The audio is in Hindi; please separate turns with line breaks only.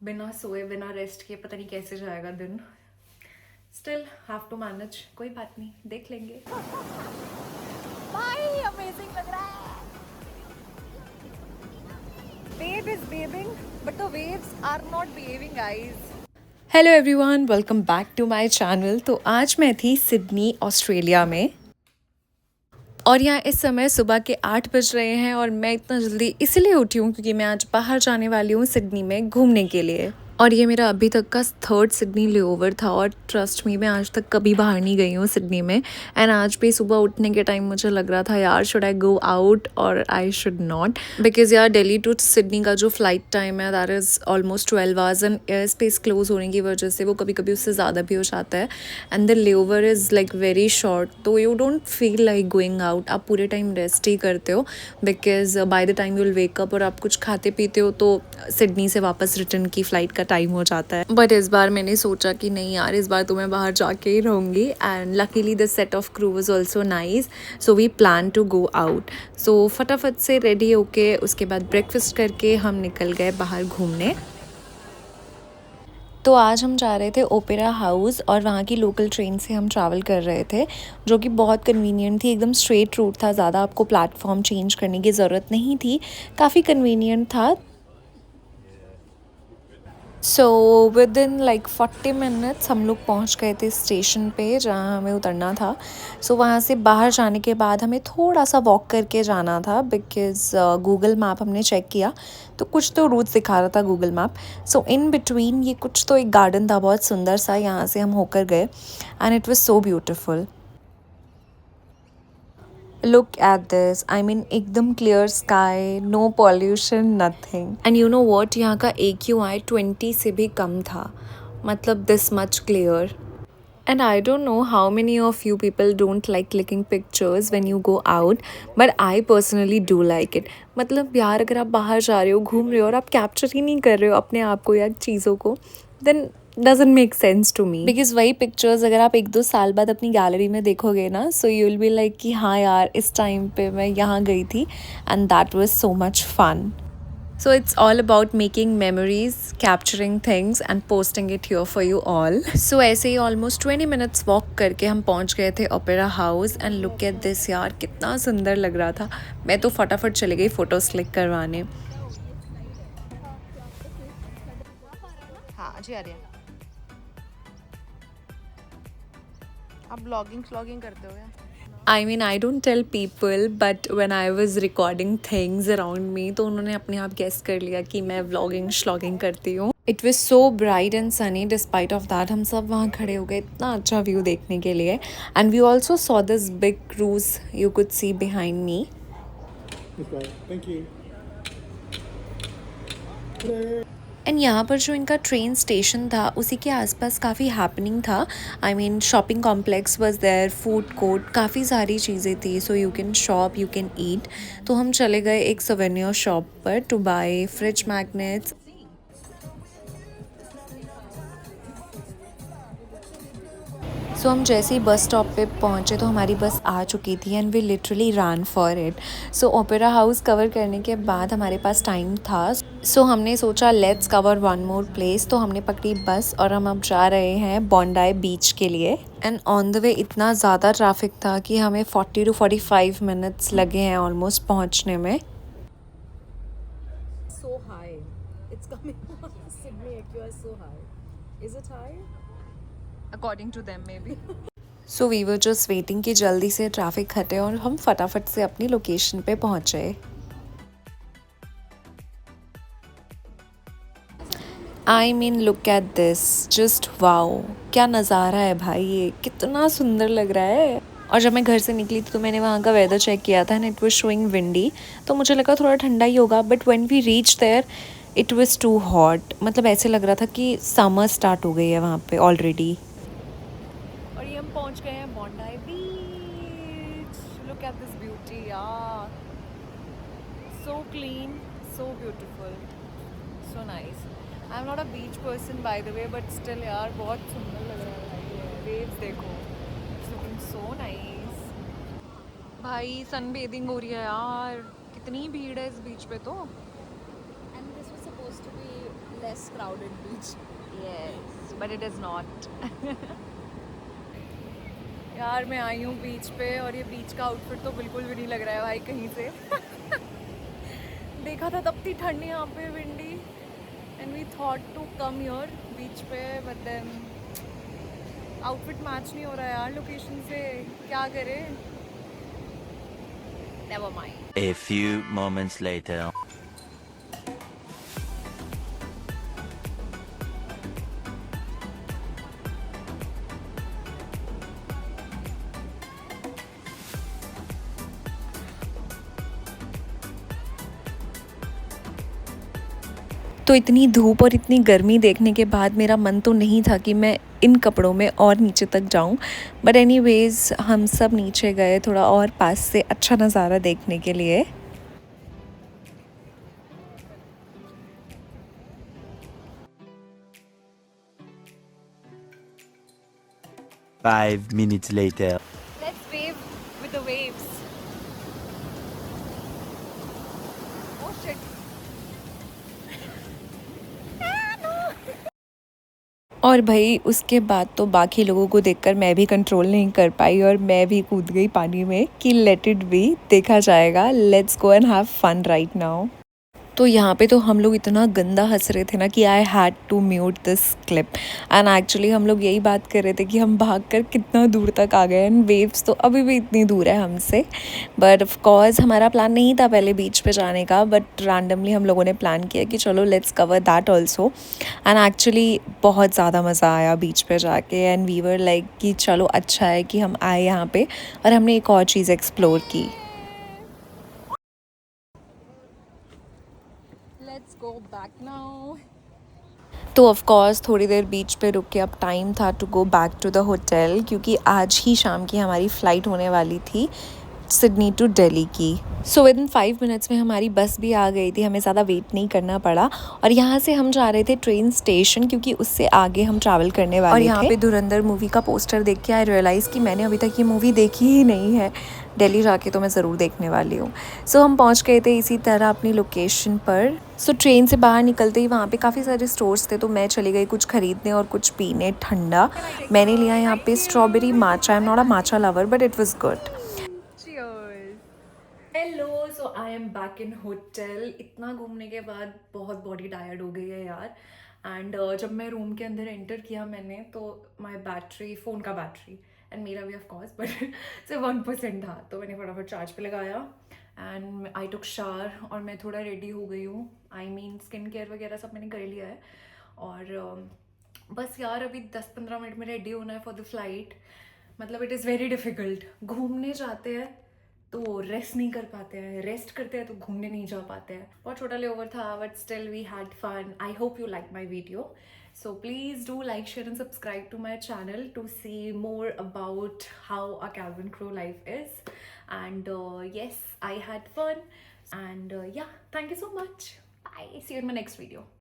बिना सोए बिना रेस्ट किए पता नहीं कैसे जाएगा दिन। स्टिल हैव टू मैनेज, कोई बात नहीं, देख लेंगे। भाई अमेजिंग लग रहा है। Babe is bathing, but the waves are not behaving, guys. Hello everyone, welcome back to my channel. तो आज मैं थी सिडनी ऑस्ट्रेलिया में और यहाँ इस समय सुबह के 8 बज रहे हैं और मैं इतना जल्दी इसलिए उठी हूँ क्योंकि मैं आज बाहर जाने वाली हूँ सिडनी में घूमने के लिए। और ये मेरा अभी तक का 3rd सिडनी लेओवर था और ट्रस्ट मी मैं आज तक कभी बाहर नहीं गई हूँ सिडनी में। एंड आज भी सुबह उठने के टाइम मुझे लग रहा था यार शुड आई गो आउट और आई शुड नॉट, बिकॉज यार दिल्ली टू सिडनी का जो फ्लाइट टाइम है that is almost 12 hours and air space close होने की वजह से वो कभी कभी उससे ज़्यादा भी हो जाता है। And the layover is like very short, तो you don't feel like going out, आप पूरे टाइम रेस्ट ही करते हो because by the time you will wake up और आप कुछ खाते पीते हो तो सिडनी से वापस रिटर्न की फ़्लाइट का टाइम हो जाता है। बट इस बार मैंने सोचा कि नहीं यार, इस बार तो मैं बाहर जाके ही रहूँगी। And luckily the set of crew was also nice, so we plan to go out. So फटाफट से रेडी होके उसके बाद ब्रेकफास्ट करके हम निकल गए बाहर घूमने। तो आज हम जा रहे थे ओपेरा हाउस और वहाँ की लोकल ट्रेन से हम ट्रैवल कर रहे थे, जो कि बहुत कन्वीनियंट थी। एकदम स्ट्रेट रूट था, ज़्यादा आपको प्लेटफॉर्म चेंज करने की ज़रूरत नहीं थी, काफ़ी कन्वीनियंट था। So with in like 40 minutes हम लोग पहुंच गए थे स्टेशन पे जहां हमें उतरना था। सो वहां से बाहर जाने के बाद हमें थोड़ा सा वॉक करके जाना था बिकॉज़ गूगल मैप हमने चेक किया तो कुछ तो रूट्स दिखा रहा था Google map. So in between ये कुछ तो एक गार्डन था बहुत सुंदर सा, यहाँ से हम होकर गए and it was so beautiful. Look at this. I mean, एकदम clear sky, no pollution, nothing. And you know what? यहाँ का AQI 20 से भी कम था, मतलब this much clear. And I don't know how many of you people don't like clicking pictures when you go out, but I personally do like it. मतलब यार अगर आप बाहर जा रहे हो, घूम रहे हो और आप कैप्चर ही नहीं कर रहे हो अपने आप को या चीज़ों को, then doesn't make sense to me. Because वही पिक्चर्स अगर आप 1-2 साल बाद अपनी गैलरी में देखोगे ना, so you will be like कि हाँ यार इस टाइम पे मैं यहाँ गई थी and that was so much fun. So it's all about making memories, capturing things and posting it here for you all. So ऐसे ही almost 20 minutes walk करके हम पहुँच गए थे opera house and look at this यार, कितना सुंदर लग रहा था। मैं तो फटाफट चली गई फ़ोटोज़ क्लिक करवाने।
हाँ जी, आ रही है। आप ब्लॉगिंग करते हो क्या?
I mean, I don't tell people, but when I was recording things around me, तो उन्होंने अपने आप guess कर लिया कि मैं vlogging श्लॉगिंग करती हूँ। It was so bright and sunny. Despite of that, हम सब वहाँ खड़े हो गए इतना अच्छा व्यू देखने के लिए। And we also saw this big cruise you could see behind me.
Thank you.
And यहाँ पर जो इनका ट्रेन स्टेशन था उसी के आसपास काफ़ी हैपनिंग था। I mean shopping complex was there, food court, काफ़ी सारी चीज़ें थी। So you can shop, you can eat. तो हम चले गए एक सवेनियर शॉप पर to buy fridge magnets. So हम जैसे ही बस स्टॉप पे पहुँचे तो हमारी बस आ चुकी थी and we literally run for it. So Opera House cover करने के बाद हमारे पास टाइम था, सो हमने सोचा let's cover one more place. तो हमने पकड़ी बस और हम अब जा रहे हैं बॉन्डाई बीच के लिए। एंड ऑन द वे इतना ज़्यादा ट्रैफिक था कि हमें 40 to 45 मिनट्स लगे हैं ऑलमोस्ट पहुँचने में।
So high. It's coming on Sydney AQI so high. Is it high?
According to them maybe. So we were just waiting कि जल्दी से ट्रैफिक हटे और हम फटाफट से अपनी लोकेशन पे पहुँचे। I mean look at this, just wow, क्या नज़ारा है भाई, ये कितना सुंदर लग रहा है। और जब मैं घर से निकली थी तो मैंने वहाँ का वेदर चेक किया था and it was showing windy, तो मुझे लगा थोड़ा ठंडा ही होगा, but when we reach there it was too hot. मतलब ऐसे लग रहा था कि समर स्टार्ट हो गई है वहाँ पे ऑलरेडी। और ये हम पहुँच गए हैं बॉन्डाई बीच। लुक एट दिस ब्यूटी यार, so clean, so beautiful, so nice. I am not a beach person by the way, but still यार बहुत सुंदर लग रहा है भाई। वेव्स देखो, इट्स लुकिंग सो नाइस। भाई सन बेदिंग हो रही है यार, कितनी भीड़ है इस बीच पे तो।
And this was supposed to be less crowded beach.
Yes, but it is not. यार मैं आई हूँ बीच पे और ये बीच का आउटफिट तो बिल्कुल भी नहीं लग रहा है भाई कहीं से। देखा था तब थी ठंडी यहाँ पे, windy, and we thought to come here beach पे, बट देन आउटफिट मैच नहीं हो रहा है यार लोकेशन से, क्या करें। Never mind.
A few moments later.
तो इतनी धूप और इतनी गर्मी देखने के बाद मेरा मन तो नहीं था कि मैं इन कपड़ों में और नीचे तक जाऊं, बट एनीवेज हम सब नीचे गए थोड़ा और पास से अच्छा नज़ारा देखने के लिए।
5 minutes later.
Let's wave with the waves. Oh shit. और भाई उसके बाद तो बाकी लोगों को देखकर मैं भी कंट्रोल नहीं कर पाई और मैं भी कूद गई पानी में कि लेट इट बी, देखा जाएगा, let's go and have fun right now. तो यहाँ पे तो हम लोग इतना गंदा हंस रहे थे ना कि I had to mute this clip, and actually हम लोग यही बात कर रहे थे कि हम भागकर कितना दूर तक आ गए, एंड वेव्स तो अभी भी इतनी दूर है हमसे। बट ऑफ कोर्स हमारा प्लान नहीं था पहले बीच पे जाने का, बट रैंडमली हम लोगों ने प्लान किया कि चलो let's cover that also, and actually बहुत ज़्यादा मज़ा आया बीच पे जाके, एंड वी वर लाइक कि चलो अच्छा है कि हम आए यहाँ पे और हमने एक और चीज़ एक्सप्लोर की।
Let's go back now.
तो ऑफ कोर्स थोड़ी देर बीच पे रुक के अब टाइम था to go back to the hotel, क्योंकि आज ही शाम की हमारी फ़्लाइट होने वाली थी सिडनी टू दिल्ली की। सो विद इन 5 मिनट्स में हमारी बस भी आ गई थी, हमें ज़्यादा वेट नहीं करना पड़ा, और यहाँ से हम जा रहे थे ट्रेन स्टेशन, क्योंकि उससे आगे हम ट्रैवल करने वाले थे। और यहाँ पे धुरंधर मूवी का पोस्टर देख के आई रियलाइज़ कि मैंने अभी तक ये मूवी देखी ही नहीं है। दिल्ली जाके तो मैं ज़रूर देखने वाली हूँ। सो हम पहुँच गए थे इसी तरह अपनी लोकेशन पर। सो ट्रेन से बाहर निकलते ही वहाँ पे काफ़ी सारे स्टोर्स थे, तो मैं चली गई कुछ ख़रीदने और कुछ पीने ठंडा। मैंने लिया यहाँ पे strawberry matcha. I am not a matcha lover but it was good. Hello, so I am back in hotel. इतना घूमने के बाद बहुत बॉडी टायर्ड हो गई है यार, एंड जब मैं रूम के अंदर एंटर किया मैंने, तो माई बैटरी, फ़ोन का बैटरी एंड मेरा भी ऑफ कोर्स, बट सिर्फ 1% था, तो मैंने फटाफट चार्ज पे लगाया एंड आई टुक शावर और मैं थोड़ा रेडी हो गई हूँ। आई मीन स्किन केयर वगैरह सब मैंने कर लिया है, और बस यार अभी 10-15 मिनट में रेडी होना है फॉर द फ्लाइट। मतलब इट इज़ वेरी डिफ़िकल्ट, घूमने जाते हैं तो रेस्ट नहीं कर पाते हैं, रेस्ट करते हैं तो घूमने नहीं जा पाते हैं। बहुत छोटा लेओवर था but still we had fun. I hope you like my video, so please do like, share and subscribe to my channel to see more about how a cabin crew life is. And yes, I had fun, and yeah, thank you so much. Bye, see you in my next video.